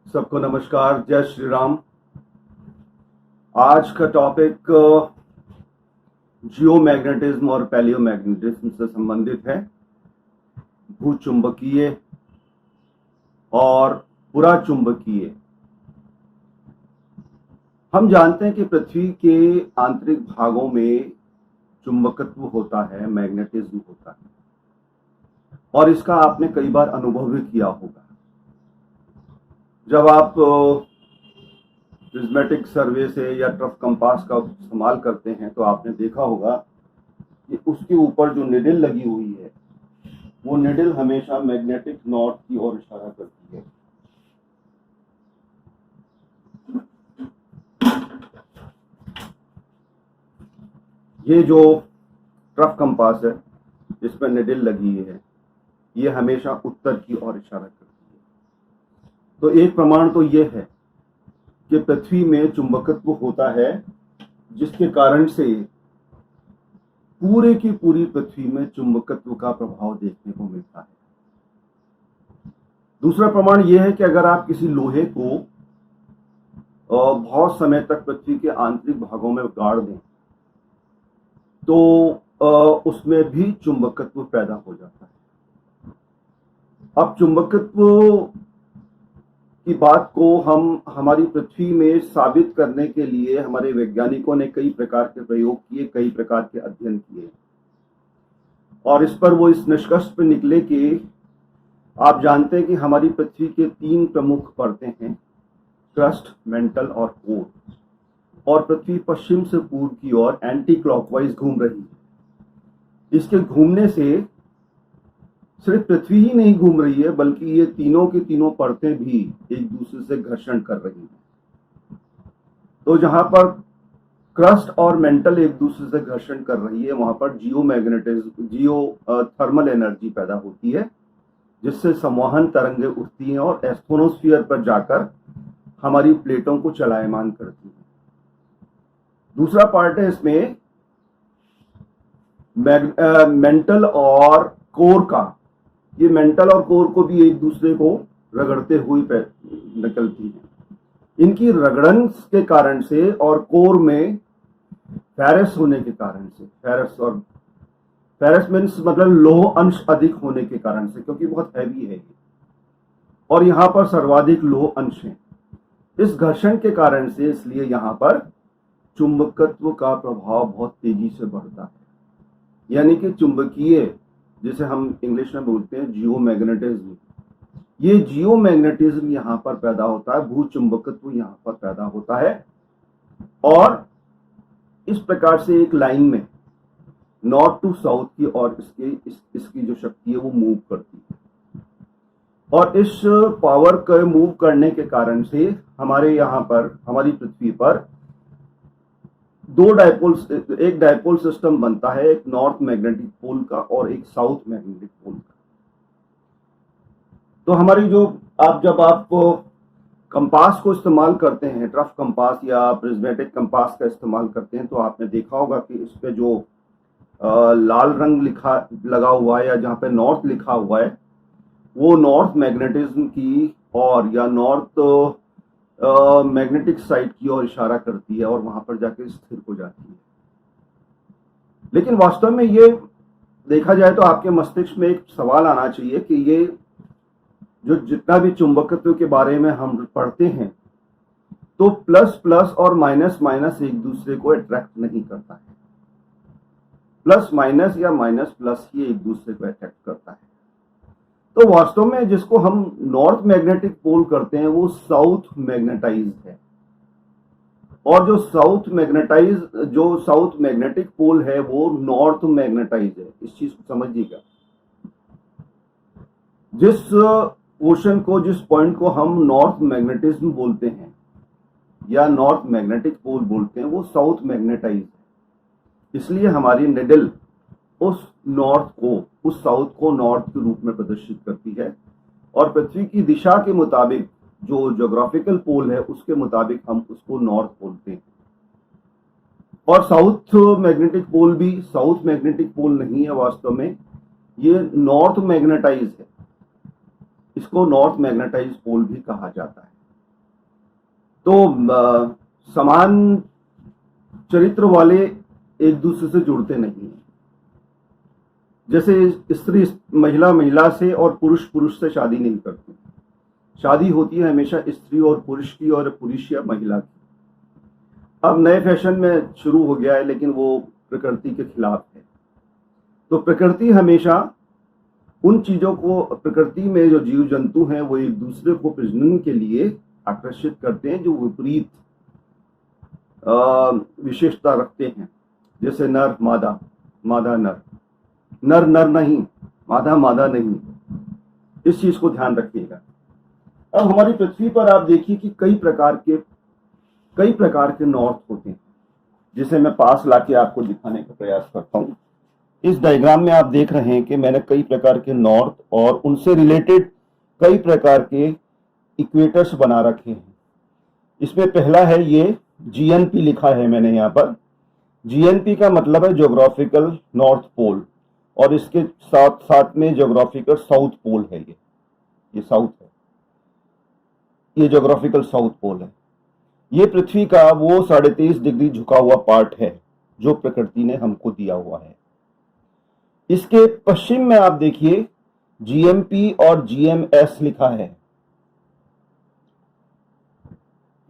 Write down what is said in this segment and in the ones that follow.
सबको नमस्कार, जय श्री राम। आज का टॉपिक जियोमैग्नेटिज्म और पैलियोमैग्नेटिज्म से संबंधित है। भूचुंबकीय और पुराचुंबकीय। हम जानते हैं कि पृथ्वी के आंतरिक भागों में चुंबकत्व होता है, मैग्नेटिज्म होता है, और इसका आपने कई बार अनुभव भी किया होगा। जब आप प्रिज्मेटिक सर्वे से या ट्रफ कंपास का इस्तेमाल करते हैं तो आपने देखा होगा कि उसके ऊपर जो निडल लगी हुई है वो निडल हमेशा मैग्नेटिक नॉर्थ की ओर इशारा करती है। ये जो ट्रफ कंपास है जिसमें निडल लगी है ये हमेशा उत्तर की ओर इशारा करती है। तो एक प्रमाण तो ये है कि पृथ्वी में चुंबकत्व होता है जिसके कारण से पूरे की पूरी पृथ्वी में चुंबकत्व का प्रभाव देखने को मिलता है। दूसरा प्रमाण यह है कि अगर आप किसी लोहे को बहुत समय तक पृथ्वी के आंतरिक भागों में गाड़ दें तो उसमें भी चुंबकत्व पैदा हो जाता है। अब चुंबकत्व की बात को हम हमारी पृथ्वी में साबित करने के लिए हमारे वैज्ञानिकों ने कई प्रकार के प्रयोग किए, कई प्रकार के अध्ययन किए, और इस पर वो इस निष्कर्ष पर निकले कि आप जानते हैं कि हमारी पृथ्वी के 3 प्रमुख परतें हैं, क्रस्ट, मेंटल और कोर, और पृथ्वी पश्चिम से पूर्व की ओर एंटी क्लॉकवाइज घूम रही है। इसके घूमने से सिर्फ पृथ्वी ही नहीं घूम रही है बल्कि ये तीनों की तीनों परतें भी एक दूसरे से घर्षण कर रही हैं। तो जहां पर क्रस्ट और मेंटल एक दूसरे से घर्षण कर रही है वहां पर थर्मल एनर्जी पैदा होती है जिससे संवहन तरंगें उठती हैं और एस्ट्रोनोस्फीयर पर जाकर हमारी प्लेटों को चलायमान करती हैं। दूसरा पार्ट है इसमें मेंटल और कोर का। ये मेंटल और कोर को भी एक दूसरे को रगड़ते हुए निकलती हैं। इनकी रगड़न के कारण से और कोर में फेरस होने के कारण से, फेरस मीन्स मतलब लोह अंश अधिक होने के कारण से, क्योंकि बहुत हैवी है ये और यहां पर सर्वाधिक लोह अंश है। इस घर्षण के कारण से इसलिए यहां पर चुंबकत्व का प्रभाव बहुत तेजी से बढ़ता है। यानी कि चुंबकीय, जिसे हम इंग्लिश में बोलते हैं जियोमैग्नेटिज्म, ये जियोमैग्नेटिज्म यहां पर पैदा होता है, भूचुंबकत्व यहां पर पैदा होता है, और इस प्रकार से एक लाइन में नॉर्थ टू साउथ की और इसकी जो शक्ति है वो मूव करती है। और इस पावर के मूव करने के कारण से हमारे यहां पर, हमारी पृथ्वी पर एक डायपोल सिस्टम बनता है, एक नॉर्थ मैग्नेटिक पोल का और एक साउथ मैग्नेटिक पोल का। तो हमारी जो जब आप कंपास को इस्तेमाल करते हैं, ट्रफ कंपास या प्रिज्मेटिक कंपास का इस्तेमाल करते हैं, तो आपने देखा होगा कि इस पे जो लाल रंग लगा हुआ है या जहां पे नॉर्थ लिखा हुआ है वो नॉर्थ मैग्नेटिज्म की और या नॉर्थ मैग्नेटिक साइड की ओर इशारा करती है और वहां पर जाकर स्थिर हो जाती है। लेकिन वास्तव में ये देखा जाए तो आपके मस्तिष्क में एक सवाल आना चाहिए कि ये जो जितना भी चुंबकत्व के बारे में हम पढ़ते हैं तो प्लस प्लस और माइनस माइनस एक दूसरे को अट्रैक्ट नहीं करता है। प्लस माइनस या माइनस प्लस ही एक दूसरे को अट्रैक्ट करता है। तो वास्तव में जिसको हम नॉर्थ मैग्नेटिक पोल करते हैं वो साउथ मैग्नेटाइज्ड है, और जो साउथ मैग्नेटिक पोल है वो नॉर्थ मैग्नेटाइज्ड है। इस चीज को समझिएगा। जिस ओशन को, जिस पॉइंट को हम नॉर्थ मैग्नेटिज्म बोलते हैं या नॉर्थ मैग्नेटिक पोल बोलते हैं वो साउथ मैग्नेटाइज्ड है। इसलिए हमारी निडल उस साउथ को नॉर्थ के रूप में प्रदर्शित करती है, और पृथ्वी की दिशा के मुताबिक जो ज्योग्राफिकल पोल है उसके मुताबिक हम उसको नॉर्थ बोलते हैं। और साउथ मैग्नेटिक पोल भी साउथ मैग्नेटिक पोल नहीं है, वास्तव में ये नॉर्थ मैग्नेटाइज है। इसको नॉर्थ मैग्नेटाइज पोल भी कहा जाता है। तो समान चरित्र वाले एक दूसरे से जुड़ते नहीं हैं। जैसे स्त्री महिला महिला से और पुरुष पुरुष से शादी नहीं करते। शादी होती है हमेशा स्त्री और पुरुष की, और पुरुष या महिला की। अब नए फैशन में शुरू हो गया है, लेकिन वो प्रकृति के खिलाफ है। तो प्रकृति हमेशा उन चीजों को, प्रकृति में जो जीव जंतु हैं वो एक दूसरे को प्रजनन के लिए आकर्षित करते हैं जो विपरीत विशेषता रखते हैं। जैसे नर मादा, मादा नर, नर नर नहीं, मादा मादा नहीं। इस चीज को ध्यान रखिएगा। अब हमारी पृथ्वी पर आप देखिए कि कई प्रकार के नॉर्थ होते हैं, जिसे मैं पास लाके आपको दिखाने का प्रयास करता हूं। इस डायग्राम में आप देख रहे हैं कि मैंने कई प्रकार के नॉर्थ और उनसे रिलेटेड कई प्रकार के इक्वेटर्स बना रखे हैं। इसमें पहला है ये जीएनपी लिखा है मैंने यहाँ पर। जीएनपी का मतलब है ज्योग्राफिकल नॉर्थ पोल, और इसके साथ साथ में ज्योग्राफिकल साउथ पोल है। ये साउथ है, ये ज्योग्राफिकल साउथ पोल है। ये पृथ्वी का वो 23.5 डिग्री झुका हुआ पार्ट है जो प्रकृति ने हमको दिया हुआ है। इसके पश्चिम में आप देखिए जीएमपी और जीएमएस लिखा है।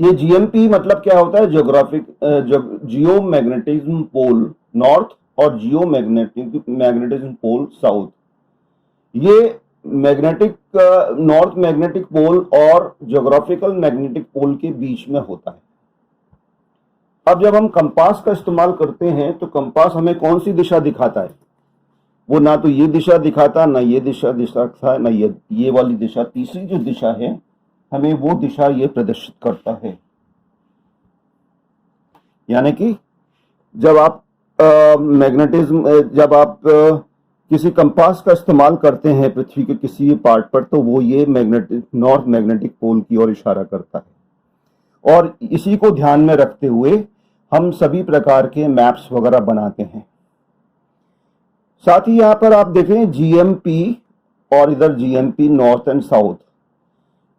ये जीएमपी मतलब क्या होता है? जियो मैग्नेटिज्म पोल नॉर्थ और जियो मैग्नेटिज्म पोल साउथ। ये मैग्नेटिक नॉर्थ मैग्नेटिक पोल और ज्योग्राफिकल मैग्नेटिक पोल के बीच में होता है। अब जब हम कंपास का इस्तेमाल करते हैं तो कंपास हमें कौन सी दिशा दिखाता है? वो ना तो ये दिशा दिखाता, ना ये दिशा दिखाता, ना ये वाली दिशा। तीसरी जो दिशा है हमें वो दिशा ये प्रदर्शित करता है। यानी कि जब आप किसी कंपास का इस्तेमाल करते हैं पृथ्वी के किसी भी पार्ट पर, तो वो ये नॉर्थ मैग्नेटिक पोल की ओर इशारा करता है। और इसी को ध्यान में रखते हुए हम सभी प्रकार के मैप्स वगैरह बनाते हैं। साथ ही यहां पर आप देखें जीएमपी और इधर जीएमपी नॉर्थ एंड साउथ।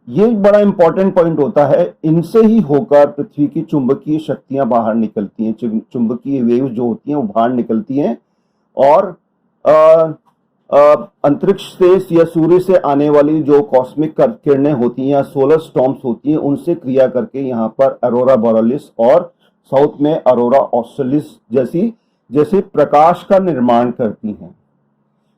ये बड़ा इंपॉर्टेंट पॉइंट होता है। इनसे ही होकर पृथ्वी की चुंबकीय शक्तियां बाहर निकलती हैं, चुंबकीय वेव जो होती हैं वो बाहर निकलती हैं, और अंतरिक्ष से या सूर्य से आने वाली जो कॉस्मिक किरणें होती हैं या सोलर स्टॉर्म्स होती हैं, उनसे क्रिया करके यहाँ पर अरोरा बोरेलिस और साउथ में अरोरा ऑस्ट्रेलिस जैसे प्रकाश का निर्माण करती हैं।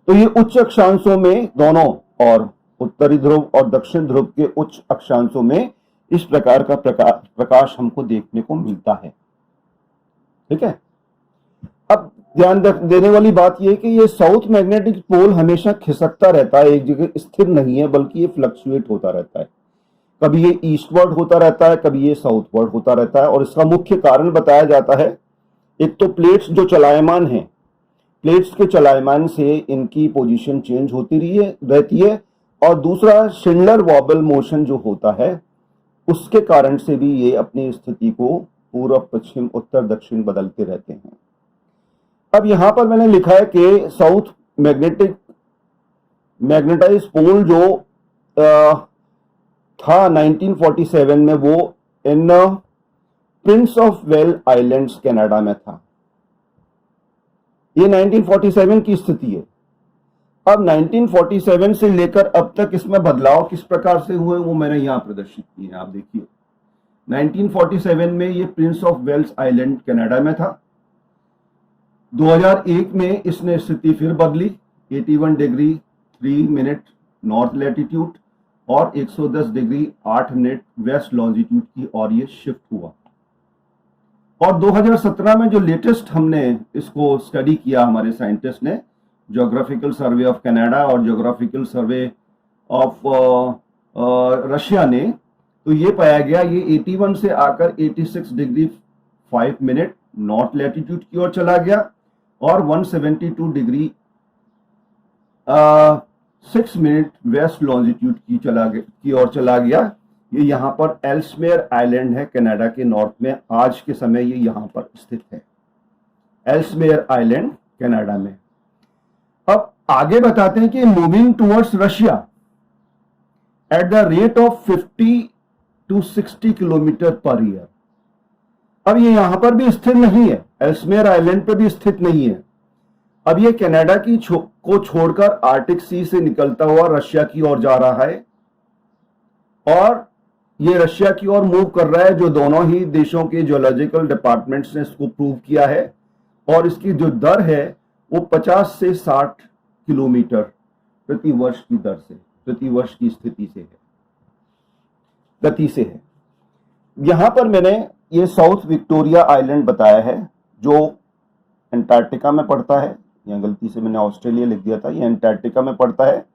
तो ये उच्च अक्षांशों में दोनों, और उत्तरी ध्रुव और दक्षिण ध्रुव के उच्च अक्षांशों में इस प्रकार का प्रकाश हमको देखने को मिलता है। ठीक है। अब ध्यान देने वाली बात यह कि ये साउथ मैग्नेटिक पोल हमेशा खिसकता रहता है, एक जगह स्थिर नहीं है, बल्कि ये फ्लक्चुएट होता रहता है। कभी ये ईस्टवर्ड होता रहता है, कभी ये साउथवर्ड होता रहता है। और इसका मुख्य कारण बताया जाता है, एक तो प्लेट्स जो चलायमान हैं, प्लेट्स के चलायमान से इनकी पोजीशन चेंज होती रहती है, और दूसरा शिंडलर वॉबल मोशन जो होता है उसके कारण से भी ये अपनी स्थिति को पूर्व पश्चिम उत्तर दक्षिण बदलते रहते हैं। अब यहां पर मैंने लिखा है कि साउथ मैग्नेटाइज पोल जो था 1947 में, वो इन Prince of Wales Islands Canada में था। ये 1947 की स्थिति है। अब 1947 से लेकर अब तक इसमें बदलाव किस प्रकार से हुए वो मैंने यहां प्रदर्शित किए हैं। आप देखिए 1947 में ये Prince of Wales Island Canada में था। 2001 में इसने स्थिति फिर बदली, 81 डिग्री 3 मिनट नॉर्थ लैटिट्यूड और 110 डिग्री 8 मिनट वेस्ट लॉन्जिट्यूड की ओर ये शिफ्ट हुआ। और 2017 में जो लेटेस्ट हमने इसको स्टडी किया हमारे साइंटिस्ट ने, ज्योग्राफिकल सर्वे ऑफ कनाडा और ज्योग्राफिकल सर्वे ऑफ रशिया ने, तो ये पाया गया ये 81 से आकर 86 डिग्री 5 मिनट नॉर्थ लैटिट्यूड की ओर चला गया, और 172 डिग्री 6 मिनट वेस्ट लॉन्जिट्यूड की ओर चला गया। ये यहाँ पर एल्समेयर आइलैंड है कनाडा के नॉर्थ में। आज के समय ये यहाँ पर स्थित है, एल्समेयर आइलैंड कनाडा में। अब आगे बताते हैं कि moving towards Russia at the rate of 50 to 60 kilometre per year. अब ये यहां पर भी स्थित नहीं है, एल्समेयर आइलैंड पर भी स्थित नहीं है। अब ये कनाडा को छोड़कर आर्टिक सी से निकलता हुआ रशिया की ओर जा रहा है और ये रशिया की ओर मूव कर रहा है, जो दोनों ही देशों के जियोलॉजिकल डिपार्टमेंट्स ने इसको प्रूव किया है। और इसकी जो दर है वो 50 से 60 किलोमीटर प्रति वर्ष की दर से, प्रति वर्ष की स्थिति से है, गति से है। यहां पर मैंने ये साउथ विक्टोरिया आइलैंड बताया है, जो अंटार्कटिका में पड़ता है। यहाँ गलती से मैंने ऑस्ट्रेलिया लिख दिया था, ये अंटार्कटिका में पड़ता है।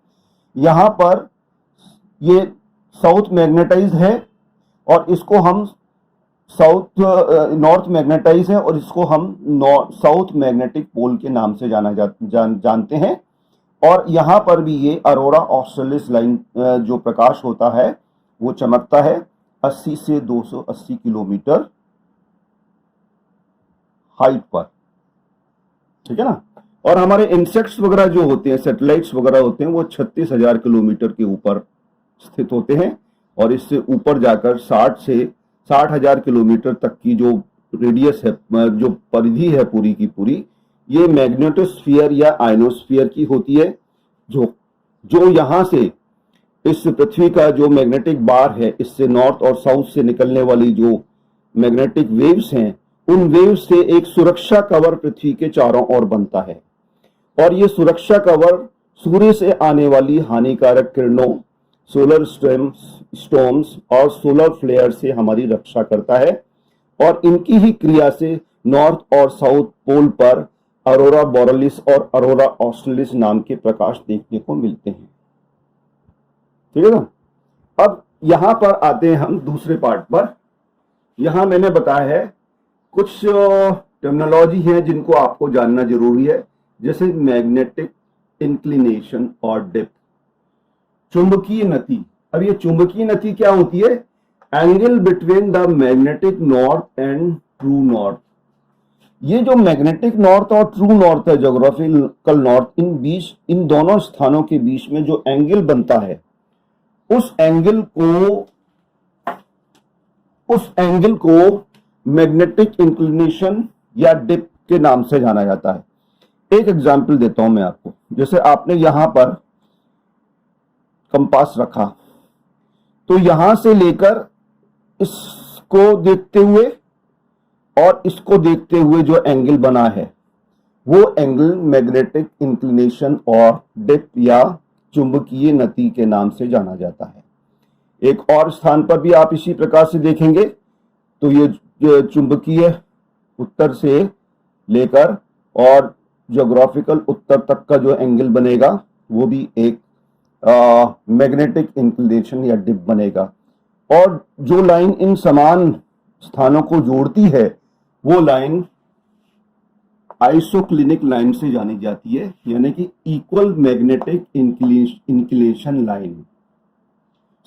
यहां पर ये साउथ मैग्नेटाइज है और इसको हम नॉर्थ मैग्नेटाइज है और इसको हम साउथ मैग्नेटिक पोल के नाम से जानते हैं। और यहां पर भी ये अरोरा ऑस्ट्रेलिस लाइन जो प्रकाश होता है वो चमकता है 80 से 280 किलोमीटर हाइट पर, ठीक है ना। और हमारे इंसेक्ट्स वगैरह जो होते हैं, सैटेलाइट्स वगैरह होते हैं, वो 36,000 किलोमीटर के ऊपर स्थित होते हैं और इससे ऊपर जाकर 60,000 किलोमीटर तक की जो रेडियस है, जो परिधि है पूरी की पूरी, ये मैग्नेटोस्फीयर या आयनोस्फीयर की होती है। जो यहां से इस पृथ्वी का जो मैग्नेटिक बार है, इससे नॉर्थ और साउथ से निकलने वाली जो मैग्नेटिक वेव्स हैं, उन वेव्स से एक सुरक्षा कवर पृथ्वी के चारों ओर बनता है। और ये सुरक्षा कवर सूर्य से आने वाली हानिकारक किरणों, सोलर स्टॉर्म्स और सोलर फ्लेयर से हमारी रक्षा करता है। और इनकी ही क्रिया से नॉर्थ और साउथ पोल पर अरोरा बोरेलिस और अरोरा ऑस्ट्रेलिस नाम के प्रकाश देखने को मिलते हैं, ठीक है ना। अब यहां पर आते हैं हम दूसरे पार्ट पर। यहां मैंने बताया है कुछ टर्मिनोलॉजी है जिनको आपको जानना जरूरी है, जैसे मैग्नेटिक इंक्लिनेशन और डिप, चुंबकीय नति। अब ये चुंबकीय नति क्या होती है? Angle between the magnetic north and true north. ये जो मैग्नेटिक नॉर्थ और ट्रू नॉर्थ है, ज्योग्राफिकल नॉर्थ, इन दोनों स्थानों के बीच में जो एंगल बनता है, उस एंगल को मैग्नेटिक इंक्लिनेशन या डिप के नाम से जाना जाता है। एक एग्जांपल देता हूं मैं आपको। जैसे आपने यहां पर कंपास रखा, तो यहां से लेकर इसको देखते हुए और इसको देखते हुए जो एंगल बना है, वो एंगल मैग्नेटिक इंक्लिनेशन और डिप या चुंबकीय नति के नाम से जाना जाता है। एक और स्थान पर भी आप इसी प्रकार से देखेंगे तो ये चुंबकीय उत्तर से लेकर और ज्योग्राफिकल उत्तर तक का जो एंगल बनेगा वो भी एक मैग्नेटिक इंक्लिनेशन या डिप बनेगा। और जो लाइन इन समान स्थानों को जोड़ती है वो लाइन आइसोक्लिनिक लाइन से जानी जाती है, यानी कि इक्वल मैग्नेटिक इंक्लिनेशन लाइन,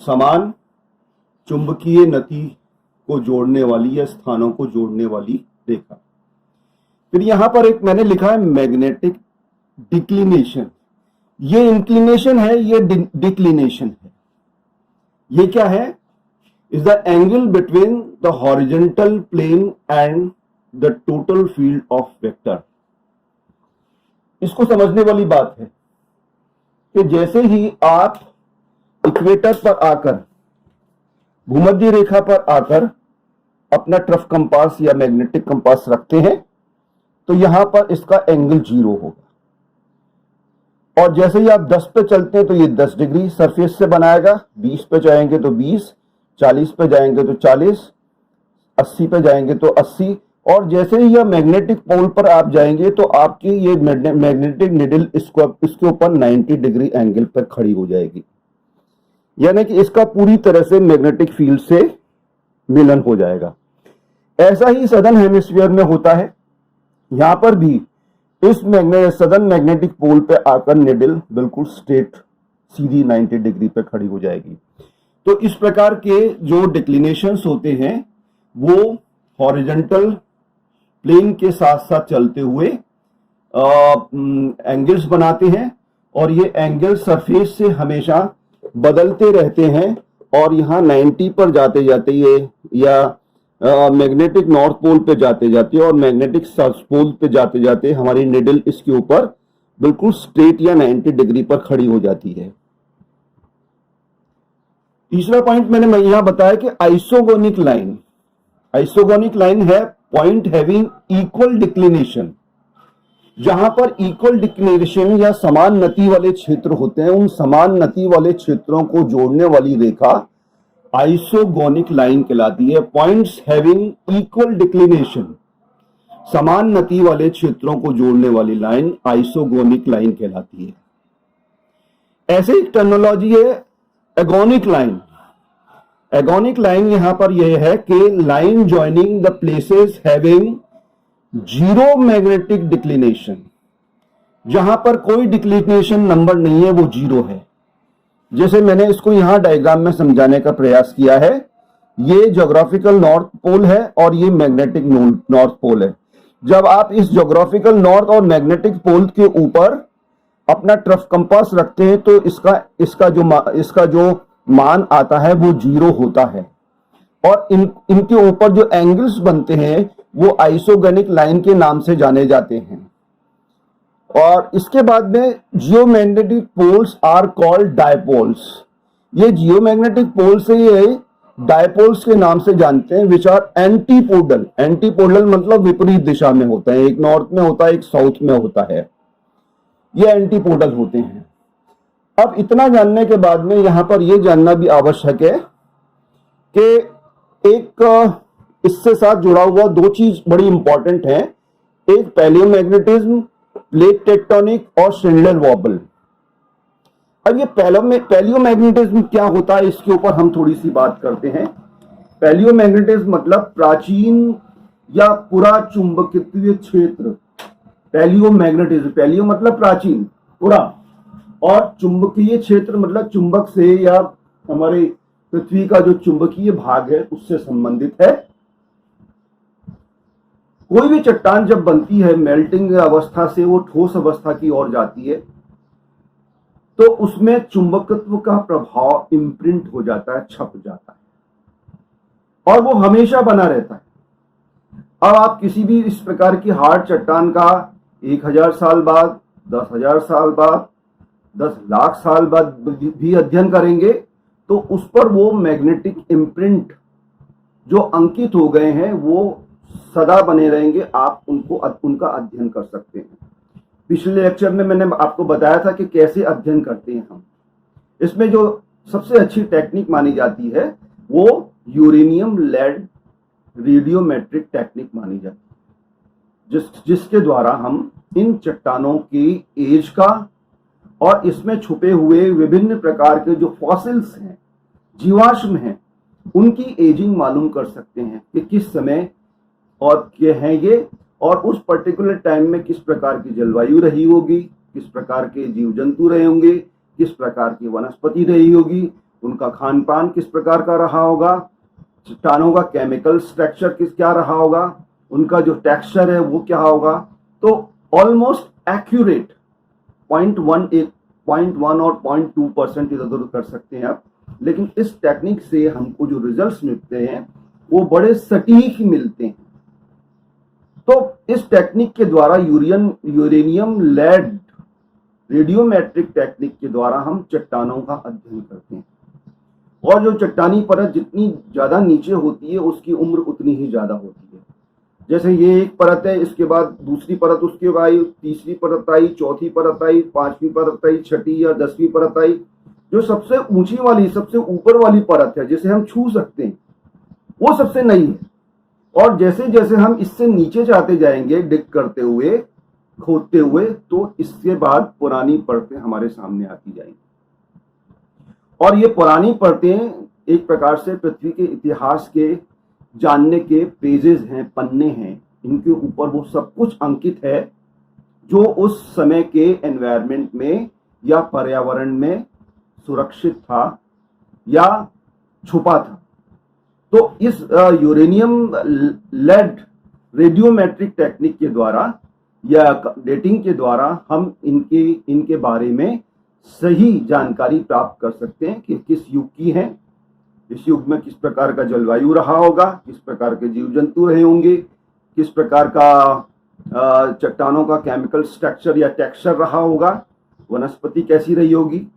समान चुंबकीय नति को जोड़ने वाली या स्थानों को जोड़ने वाली रेखा। फिर यहां पर एक मैंने लिखा है मैग्नेटिक डिक्लिनेशन। ये इंक्लिनेशन है, ये डिक्लिनेशन है। ये क्या है? Is the angle between the horizontal plane and the total field of vector. इसको समझने वाली बात है कि जैसे ही आप इक्वेटर पर आकर, भूमध्य रेखा पर आकर अपना ट्रफ कंपास या मैग्नेटिक कंपास रखते हैं, तो यहां पर इसका एंगल 0 होगा। और जैसे ही आप 10 पे चलते हैं तो ये 10 डिग्री सरफेस से बनाएगा, 20 पे जाएंगे तो 20, 40 पे जाएंगे तो 40, 80 पे जाएंगे तो 80। और जैसे ही यह मैग्नेटिक पोल पर आप जाएंगे तो आपकी ये मैग्नेटिक निडल इसके ऊपर 90 डिग्री एंगल पर खड़ी हो जाएगी, यानी कि इसका पूरी तरह से मैग्नेटिक फील्ड से मिलन हो जाएगा। ऐसा ही सदर्न हेमिस्फीयर में होता है। यहां पर भी इस सदर्न मैग्नेटिक पोल पे आकर निडल बिल्कुल स्ट्रेट सीधी 90 डिग्री पे खड़ी हो जाएगी। तो इस प्रकार के जो डिक्लिनेशंस होते हैं वो हॉरिजॉन्टल प्लेन के साथ साथ चलते हुए एंगल्स बनाते हैं, और ये एंगल सरफेस से हमेशा बदलते रहते हैं और यहाँ 90 पर जाते जाते ये या मैग्नेटिक नॉर्थ पोल पे जाते जाते और मैग्नेटिक साउथ पोल पे जाते जाते हमारी निडल इसके ऊपर बिल्कुल स्ट्रेट या 90 डिग्री पर खड़ी हो जाती है। तीसरा पॉइंट मैंने यहां बताया कि आइसोगोनिक लाइन, आइसोगोनिक लाइन है पॉइंट हैविंग इक्वल डिक्लिनेशन। जहां पर इक्वल डिक्लिनेशन या समान नति वाले क्षेत्र होते हैं, उन समान नति वाले क्षेत्रों को जोड़ने वाली रेखा आइसोगोनिक लाइन कहलाती है। पॉइंट्स हैविंग इक्वल डिक्लिनेशन, समान नति वाले क्षेत्रों को जोड़ने वाली लाइन आइसोगोनिक लाइन कहलाती है। ऐसे एक टर्मिनोलॉजी है एगोनिक लाइन। एगोनिक लाइन यहां पर यह है कि line joining the places having zero magnetic declination, जहां पर कोई डिक्लिनेशन नंबर नहीं है, वो जीरो है। जैसे मैंने इसको यहां डायग्राम में समझाने का प्रयास किया है, ये ज्योग्राफिकल नॉर्थ पोल है और ये मैग्नेटिक नॉर्थ पोल है। जब आप इस ज्योग्राफिकल नॉर्थ और मैग्नेटिक पोल के ऊपर अपना ट्रफ कंपास रखते हैं तो इसका जो मान आता है वो जीरो होता है, और इनके ऊपर जो एंगल्स बनते हैं वो आइसोगोनिक लाइन के नाम से जाने जाते हैं। और इसके बाद में geomagnetic poles are called dipoles. ये जियोमैग्नेटिक पोल से ये डायपोल्स के नाम से जानते हैं, विच आर एंटीपोडल। एंटीपोडल मतलब विपरीत दिशा में होता है, एक नॉर्थ में होता है, एक साउथ में होता है, ये एंटीपोडल होते हैं। अब इतना जानने के बाद में यहां पर यह जानना भी आवश्यक है कि एक इससे साथ जुड़ा हुआ दो चीज बड़ी इंपॉर्टेंट है, एक पैलियोमैग्नेटिज्म, प्लेट टेक्टोनिक और शिंडलर वॉबल। अब ये पैलियोमैग्नेटिज्म क्या होता है, इसके ऊपर हम थोड़ी सी बात करते हैं। पैलियोमैग्नेटिज्म मतलब प्राचीन या पुरा चुंबकीय क्षेत्र। पैलियोमैग्नेटिज्म, पैलियो मतलब प्राचीन, पुरा, और चुंबकीय क्षेत्र मतलब चुंबक से या हमारे पृथ्वी का जो चुंबकीय भाग है उससे संबंधित है। कोई भी चट्टान जब बनती है मेल्टिंग अवस्था से वो ठोस अवस्था की ओर जाती है तो उसमें चुंबकत्व का प्रभाव इम्प्रिंट हो जाता है, छप जाता है, और वो हमेशा बना रहता है। अब आप किसी भी इस प्रकार की हार्ड चट्टान का 1000 साल बाद, 10,000 साल बाद, 10 लाख साल बाद भी अध्ययन करेंगे तो उस पर वो मैग्नेटिक इम्प्रिंट जो अंकित हो गए हैं वो सदा बने रहेंगे। आप उनका अध्ययन कर सकते हैं। पिछले लेक्चर में मैंने आपको बताया था कि कैसे अध्ययन करते हैं हम। इसमें जो सबसे अच्छी टेक्निक मानी जाती है वो यूरेनियम लेड रेडियोमेट्रिक टेक्निक मानी जाती है, जिसके द्वारा हम इन चट्टानों की एज का और इसमें छुपे हुए विभिन्न प्रकार के जो फॉसिल्स हैं, जीवाश्म हैं, उनकी एजिंग मालूम कर सकते हैं कि किस समय और क्या है ये, और उस पर्टिकुलर टाइम में किस प्रकार की जलवायु रही होगी, किस प्रकार के जीव जंतु रहे होंगे, किस प्रकार की वनस्पति रही होगी, उनका खान पान किस प्रकार का रहा होगा, चट्टानों का केमिकल स्ट्रक्चर क्या रहा होगा, उनका जो टेक्सचर है वो क्या होगा। तो ऑलमोस्ट एक्यूरेट 0.1 और 0.2% इधर उधर कर सकते हैं आप, लेकिन इस टेक्निक से हमको जो रिजल्ट्स मिलते हैं वो बड़े सटीक ही मिलते हैं। तो इस टेक्निक के द्वारा यूरेनियम लेड रेडियोमेट्रिक टेक्निक के द्वारा हम चट्टानों का अध्ययन करते हैं, और जो चट्टानी परत जितनी ज्यादा नीचे होती है उसकी उम्र उतनी ही ज्यादा होती है। जैसे ये एक परत है, इसके बाद दूसरी परत उसके बाद आई, तीसरी परत आई, चौथी परत आई, 5वीं परत आई, 6ठी या 10वीं परत आई। जो सबसे ऊंची वाली, सबसे ऊपर वाली परत है जिसे हम छू सकते हैं, वो सबसे नई है, और जैसे जैसे हम इससे नीचे जाते जाएंगे डिग करते हुए, खोदते हुए, तो इसके बाद पुरानी परतें हमारे सामने आती जाएंगी। और ये पुरानी परतें एक प्रकार से पृथ्वी के इतिहास के जानने के पेजेस हैं, पन्ने हैं, इनके ऊपर वो सब कुछ अंकित है जो उस समय के एनवायरनमेंट में या पर्यावरण में सुरक्षित था या छुपा था। तो इस यूरेनियम लेड रेडियोमेट्रिक टेक्निक के द्वारा या डेटिंग के द्वारा हम इनके बारे में सही जानकारी प्राप्त कर सकते हैं कि किस युग की हैं इस युग में किस प्रकार का जलवायु रहा होगा, किस प्रकार के जीव जंतु रहे होंगे, किस प्रकार का चट्टानों का केमिकल स्ट्रक्चर या टेक्सचर रहा होगा, वनस्पति कैसी रही होगी,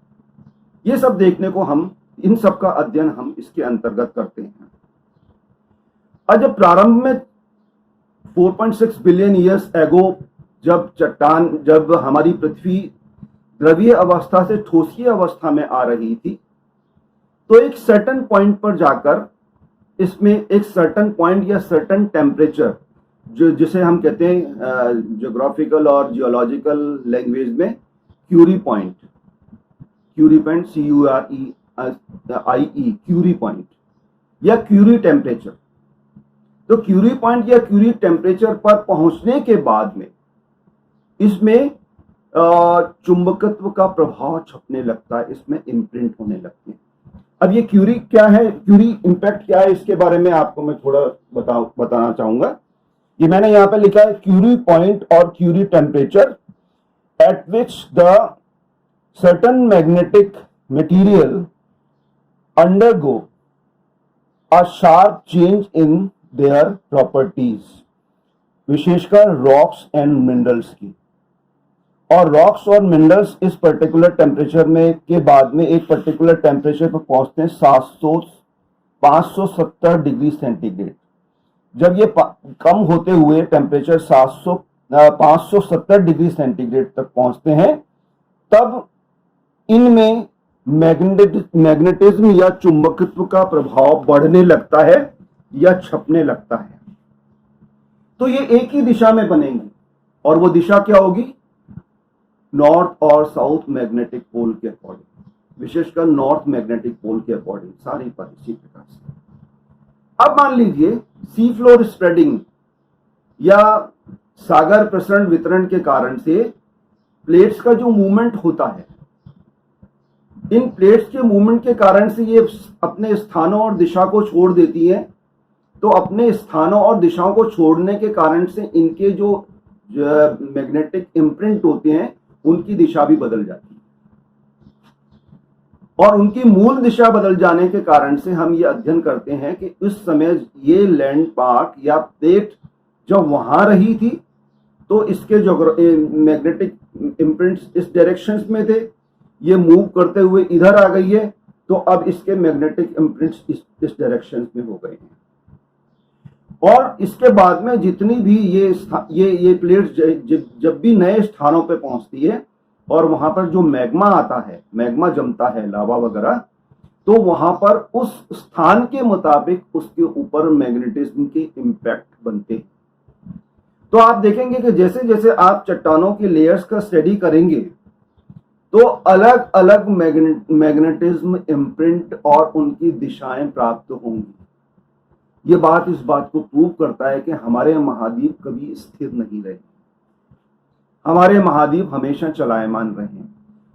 ये सब देखने को हम इन सब का अध्ययन हम इसके अंतर्गत करते हैं। और जब प्रारंभ में 4.6 बिलियन ईयर्स एगो जब हमारी पृथ्वी द्रवीय अवस्था से ठोसीय अवस्था में आ रही थी, तो एक सर्टेन पॉइंट पर जाकर इसमें एक सर्टेन पॉइंट या सर्टेन टेम्परेचर, जिसे हम कहते हैं ज्योग्राफिकल और जियोलॉजिकल लैंग्वेज में Curie point, CUREIE, Curie point या क्यूरी टेम्परेचर। तो क्यूरी पॉइंट या क्यूरी टेम्परेचर पर पहुंचने के बाद में इसमें चुंबकत्व का प्रभाव छपने लगता है, इसमें इम्प्रिंट होने लगते हैं। अब ये क्यूरी क्या है, क्यूरी इम्पैक्ट क्या है, इसके बारे में आपको मैं थोड़ा बताना चाहूंगा। ये मैंने यहां पे लिखा है क्यूरी पॉइंट और Curie temperature at which the certain magnetic material undergo a sharp change in their properties, विशेषकर रॉक्स एंड मिनरल्स की। और रॉक्स और मिनरल्स इस पर्टिकुलर टेम्परेचर में के बाद में एक पर्टिकुलर टेम्परेचर पर पहुंचते हैं 570 डिग्री सेंटीग्रेड। जब ये कम होते हुए टेम्परेचर 570 डिग्री सेंटीग्रेड तक पहुंचते हैं, तब इनमें मैग्नेटिज्म या चुंबकत्व का प्रभाव बढ़ने लगता है या छपने लगता है। तो ये एक ही दिशा में बनेंगी, और वो दिशा क्या होगी, नॉर्थ और साउथ मैग्नेटिक पोल के अकॉर्डिंग, विशेषकर नॉर्थ मैग्नेटिक पोल के अकॉर्डिंग सारी पर इसी प्रकार से। अब मान लीजिए सी फ्लोर स्प्रेडिंग या सागर प्रसरण वितरण के कारण से प्लेट्स का जो मूवमेंट होता है, इन प्लेट्स के मूवमेंट के कारण से ये अपने स्थानों और दिशा को छोड़ देती है। तो अपने स्थानों और दिशाओं को छोड़ने के कारण से इनके जो मैग्नेटिक इम्प्रिंट होते हैं, उनकी दिशा भी बदल जाती है, और उनकी मूल दिशा बदल जाने के कारण से हम ये अध्ययन करते हैं कि उस समय ये लैंडमार्क या प्लेट जब वहां रही थी तो इसके जो मैग्नेटिक इम्प्रिंट्स इस डायरेक्शंस में थे, ये मूव करते हुए इधर आ गई है, तो अब इसके मैग्नेटिक इम्प्रिंट्स इस डायरेक्शन में हो गए हैं। और इसके बाद में जितनी भी ये प्लेट्स जब भी नए स्थानों पे पहुंचती है और वहां पर जो मैग्मा आता है, मैग्मा जमता है, लावा वगैरह, तो वहां पर उस स्थान के मुताबिक उसके ऊपर मैग्नेटिज्म के इम्पैक्ट बनते हैं। तो आप देखेंगे कि जैसे जैसे आप चट्टानों की लेयर्स का स्टडी करेंगे, तो अलग अलग मैग्नेटिज्म इम्प्रिंट और उनकी दिशाएं प्राप्त होंगी। ये बात इस बात को प्रूव करता है कि हमारे महाद्वीप कभी स्थिर नहीं रहे, हमारे महाद्वीप हमेशा चलायमान रहे हैं।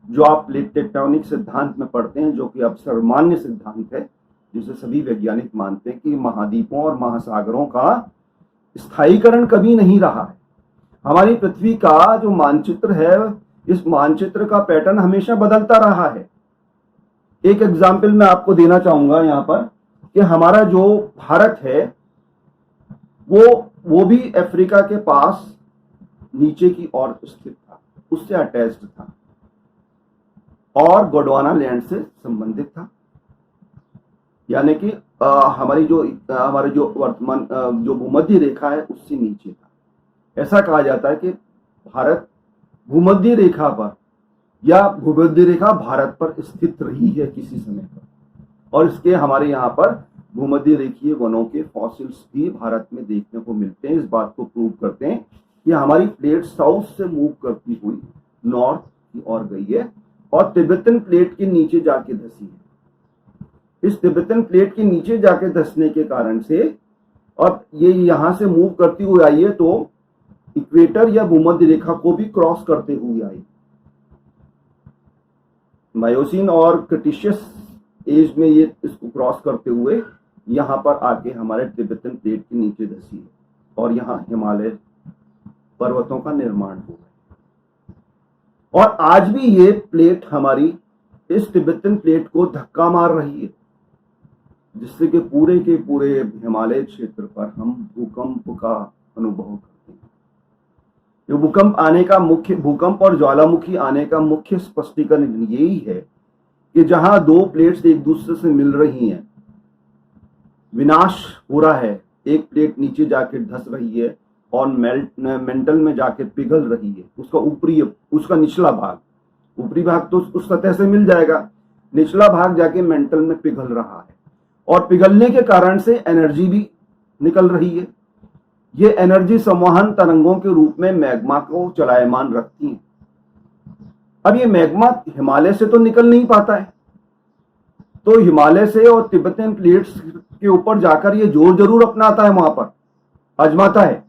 जो आप प्लेट टेक्टोनिक सिद्धांत में पढ़ते हैं, जो कि अब सर्वमान्य सिद्धांत है, जिसे सभी वैज्ञानिक मानते हैं कि महाद्वीपों और महासागरों का स्थायीकरण कभी नहीं रहा है। हमारी पृथ्वी का जो मानचित्र है, इस मानचित्र का पैटर्न हमेशा बदलता रहा है। एक एग्जाम्पल मैं आपको देना चाहूंगा यहाँ पर कि हमारा जो भारत है वो भी अफ्रीका के पास नीचे की ओर स्थित था, उससे अटैच्ड था और गोंडवाना लैंड से संबंधित था। यानी कि हमारे जो वर्तमान जो भूमध्य रेखा है उससे नीचे था। ऐसा कहा जाता है कि भारत भूमध्य रेखा पर या भूमध्य रेखा भारत पर स्थित रही है किसी समय पर, और इसके हमारे यहाँ पर भूमध्य रेखीय वनों के फॉसिल्स भी भारत में देखने को मिलते हैं। इस बात को प्रूव करते हैं कि हमारी प्लेट साउथ से मूव करती हुई नॉर्थ की ओर गई है और तिब्बतन प्लेट के नीचे जाके धसी है। इस तिब्बतन प्लेट के नीचे जाके धसने के कारण से अब ये यहां से मूव करती हुई आई है, तो इक्वेटर या भूमध्य रेखा को भी क्रॉस करते हुए आई। मायोसीन और क्रिटेशियस एज में ये इसको क्रॉस करते हुए यहां पर आके हमारे तिब्बतन प्लेट के नीचे धसी है और यहां हिमालय पर्वतों का निर्माण हुआ। और आज भी ये प्लेट हमारी इस तिब्बतन प्लेट को धक्का मार रही है। जिससे कि पूरे के पूरे हिमालय क्षेत्र पर हम भूकंप का अनुभव करते हैं। ये भूकंप और ज्वालामुखी आने का मुख्य स्पष्टीकरण यही है कि जहां दो प्लेट्स एक दूसरे से मिल रही हैं, विनाश हो रहा है, एक प्लेट नीचे जाके धंस रही है और मेंटल में जाके पिघल रही है, उसका निचला भाग, ऊपरी भाग तो उस सतह से मिल जाएगा, निचला भाग जाके मेंटल में पिघल रहा है और पिघलने के कारण से एनर्जी भी निकल रही है। ये एनर्जी संवहन तरंगों के रूप में मैग्मा को चलायमान रखती है। अब ये मैग्मा हिमालय से तो निकल नहीं पाता है, तो हिमालय से और तिब्बतन प्लेट्स के ऊपर जाकर ये जोर जरूर अपनाता है, वहां पर आजमाता है,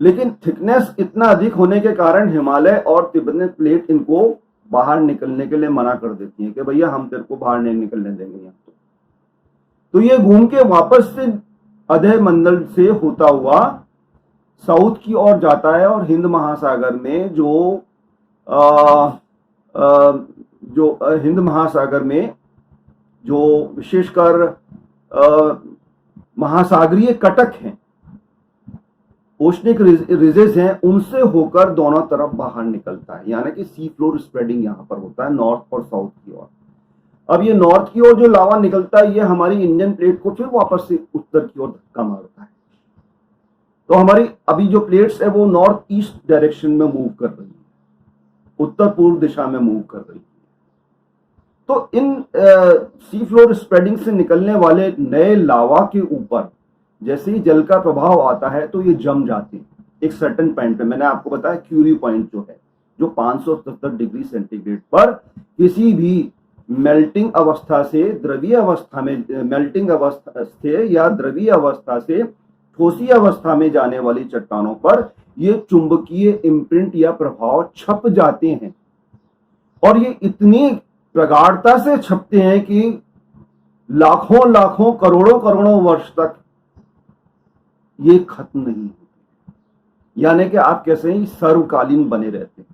लेकिन थिकनेस इतना अधिक होने के कारण हिमालय और तिब्बतन प्लेट इनको बाहर निकलने के लिए मना कर देती है कि भैया हम तेरे को बाहर नहीं निकलने देंगे यहाँ। तो ये घूम के वापस से अधे मंडल से होता हुआ साउथ की ओर जाता है और हिंद महासागर में हिंद महासागर में जो विशेषकर महासागरीय कटक हैं, ओशनिक रिजेस हैं, उनसे होकर दोनों तरफ बाहर निकलता है, यानी कि सी फ्लोर स्प्रेडिंग यहां पर होता है नॉर्थ और साउथ की ओर। अब ये नॉर्थ की ओर जो लावा निकलता है, ये हमारी इंडियन प्लेट को फिर वापस से उत्तर की ओर धक्का मारता है, तो हमारी अभी जो प्लेट्स है वो नॉर्थ ईस्ट डायरेक्शन में मूव कर रही है, उत्तर पूर्व दिशा में मूव कर रही है। तो इन सी फ्लोर स्प्रेडिंग से निकलने वाले नए लावा के ऊपर जैसे ही जल का प्रभाव आता है तो ये जम जाते हैं एक सर्टेन पॉइंट पे। मैंने आपको बताया क्यूरी पॉइंट जो है, जो 570 डिग्री सेंटीग्रेड पर किसी भी मेल्टिंग अवस्था से द्रवीय अवस्था में, मेल्टिंग अवस्था से या द्रवीय अवस्था से ठोसी अवस्था में जाने वाली चट्टानों पर ये चुंबकीय इम्प्रिंट या प्रभाव छप जाते हैं, और ये इतनी प्रगाढ़ता से छपते हैं कि लाखों लाखों करोड़ों करोड़ों वर्ष तक ये खत्म नहीं होते, यानी कि आप कैसे ही सर्वकालीन बने रहते हैं।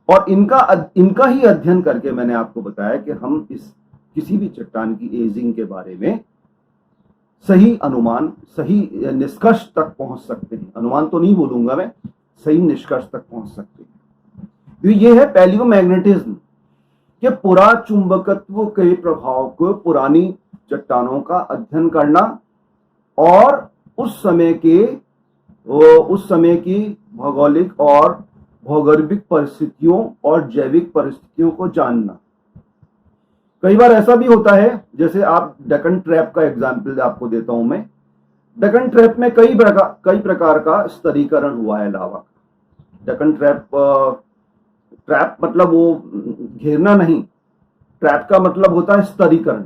और इनका ही अध्ययन करके मैंने आपको बताया कि हम इस किसी भी चट्टान की एजिंग के बारे में सही अनुमान, सही निष्कर्ष तक पहुंच सकते हैं। अनुमान तो नहीं बोलूंगा मैं, सही निष्कर्ष तक पहुंच सकते हैं। तो ये है पैलियोमैग्नेटिज्म के पुरा चुंबकत्व के प्रभाव को, पुरानी चट्टानों का अध्ययन करना और उस समय की भौगोलिक और भौगर्भिक परिस्थितियों और जैविक परिस्थितियों को जानना। कई बार ऐसा भी होता है, जैसे आप डेक्कन ट्रैप का एग्जाम्पल आपको देता हूं मैं। डेक्कन ट्रैप में कई प्रकार का स्तरीकरण हुआ है लावा। डेक्कन ट्रैप मतलब वो घेरना नहीं, ट्रैप का मतलब होता है स्तरीकरण।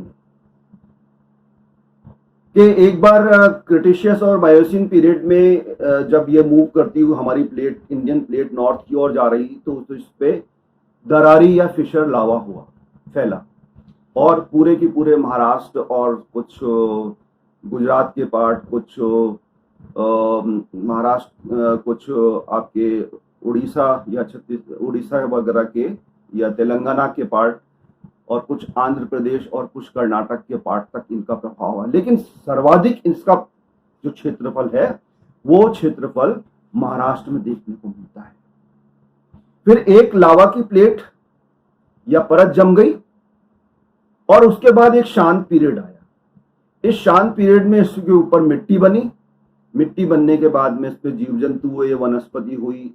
कि एक बार क्रिटेशियस और मायोसीन पीरियड में जब ये मूव करती हुई हमारी प्लेट, इंडियन प्लेट नॉर्थ की ओर जा रही तो इस पे दरारी या फिशर लावा फैला, और पूरे के पूरे महाराष्ट्र और कुछ गुजरात के पार्ट, कुछ महाराष्ट्र, कुछ आपके उड़ीसा वगैरह के या तेलंगाना के पार्ट, और कुछ आंध्र प्रदेश और कुछ कर्नाटक के पार्ट तक इनका प्रभाव है। लेकिन सर्वाधिक इसका जो क्षेत्रफल है वो क्षेत्रफल महाराष्ट्र में देखने को मिलता है। फिर एक लावा की प्लेट या परत जम गई और उसके बाद एक शांत पीरियड आया। इस शांत पीरियड में इसके ऊपर मिट्टी बनी, मिट्टी बनने के बाद में इस पे जीव जंतु हुए, वनस्पति हुई,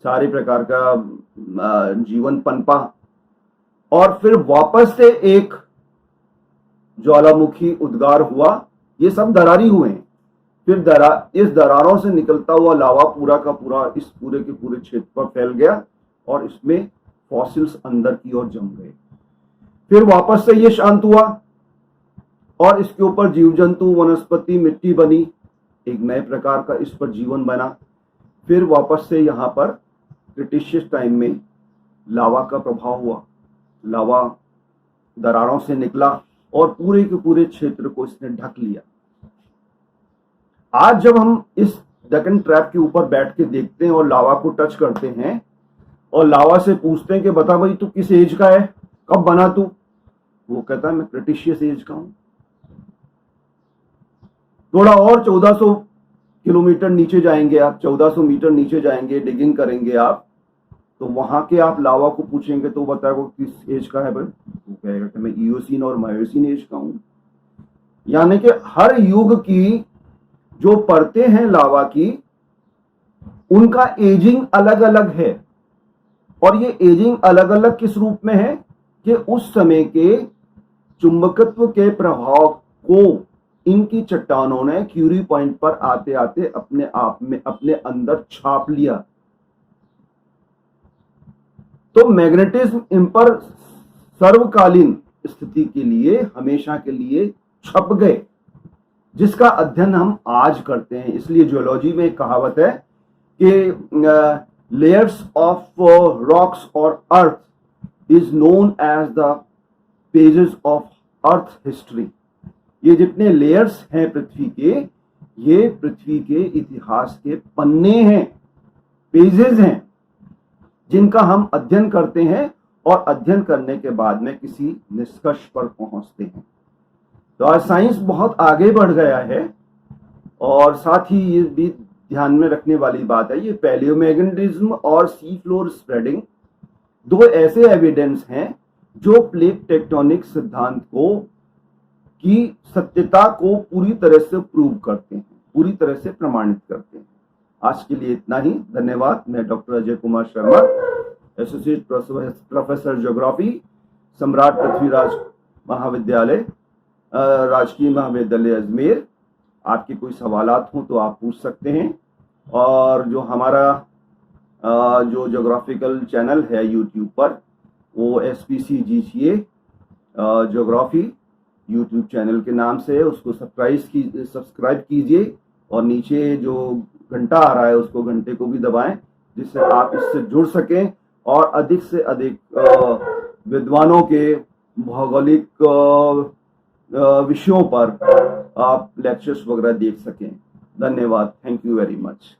सारे प्रकार का जीवन पनपा, और फिर वापस से एक ज्वालामुखी उद्गार हुआ। ये सब दरारी हुए हैं। फिर इस दरारों से निकलता हुआ लावा पूरा का पूरा इस पूरे के पूरे क्षेत्र पर फैल गया और इसमें फॉसिल्स अंदर की ओर जम गए। फिर वापस से ये शांत हुआ और इसके ऊपर जीव जंतु, वनस्पति, मिट्टी बनी, एक नए प्रकार का इस पर जीवन बना। फिर वापस से यहाँ पर क्रिटेशियस टाइम में लावा का प्रभाव हुआ, लावा दरारों से निकला और पूरे के पूरे क्षेत्र को इसने ढक लिया। आज जब हम इस डेक्कन ट्रैप के ऊपर बैठ के देखते हैं और लावा को टच करते हैं और लावा से पूछते हैं कि बता भाई तू किस एज का है, कब बना तू, वो कहता है मैं क्रिटेशियस एज का हूं। थोड़ा और 1400 किलोमीटर नीचे जाएंगे आप, 1400 मीटर नीचे जाएंगे, डिगिंग करेंगे आप, तो वहां के आप लावा को पूछेंगे तो बताएगा किस एज का है भाई, वो कहेगा कि मैं इयोसीन और मायोसीन एज का हूं। यानी कि हर युग की जो परतें हैं लावा की, उनका एजिंग अलग अलग है। और ये एजिंग अलग अलग किस रूप में है कि उस समय के चुंबकत्व के प्रभाव को इनकी चट्टानों ने क्यूरी पॉइंट पर आते आते अपने आप में अपने अंदर छाप लिया। तो मैग्नेटिज्म इन पर सर्वकालीन स्थिति के लिए, हमेशा के लिए छप गए, जिसका अध्ययन हम आज करते हैं। इसलिए जियोलॉजी में एक कहावत है कि layers of rocks or earth is known as the pages of earth history। ये जितने लेयर्स हैं पृथ्वी के, ये पृथ्वी के इतिहास के पन्ने हैं, पेजेस हैं, जिनका हम अध्ययन करते हैं और अध्ययन करने के बाद में किसी निष्कर्ष पर पहुंचते हैं। तो आज साइंस बहुत आगे बढ़ गया है। और साथ ही ये भी ध्यान में रखने वाली बात है, ये पैलियोमैग्नेटिज्म और सी फ्लोर स्प्रेडिंग दो ऐसे एविडेंस हैं जो प्लेट टेक्टोनिक सिद्धांत को की सत्यता को पूरी तरह से प्रूव करते हैं, पूरी तरह से प्रमाणित करते हैं। आज के लिए इतना ही, धन्यवाद। मैं doctor Ajay Kumar Sharma, associate professor geography, सम्राट पृथ्वीराज महाविद्यालय, राजकीय महाविद्यालय अजमेर। आपके कोई सवालात हो तो आप पूछ सकते हैं। और जो हमारा जो ज्योग्राफिकल चैनल है यूट्यूब पर, वो SPCGCA ज्योग्राफी यूट्यूब चैनल के नाम से है, उसको सब्सक्राइब कीजिए और नीचे जो घंटा आ रहा है उसको घंटे को भी दबाएं, जिससे आप इससे जुड़ सकें और अधिक से अधिक विद्वानों के भौगोलिक विषयों पर आप लेक्चर्स वगैरह देख सकें। धन्यवाद। Thank you very much.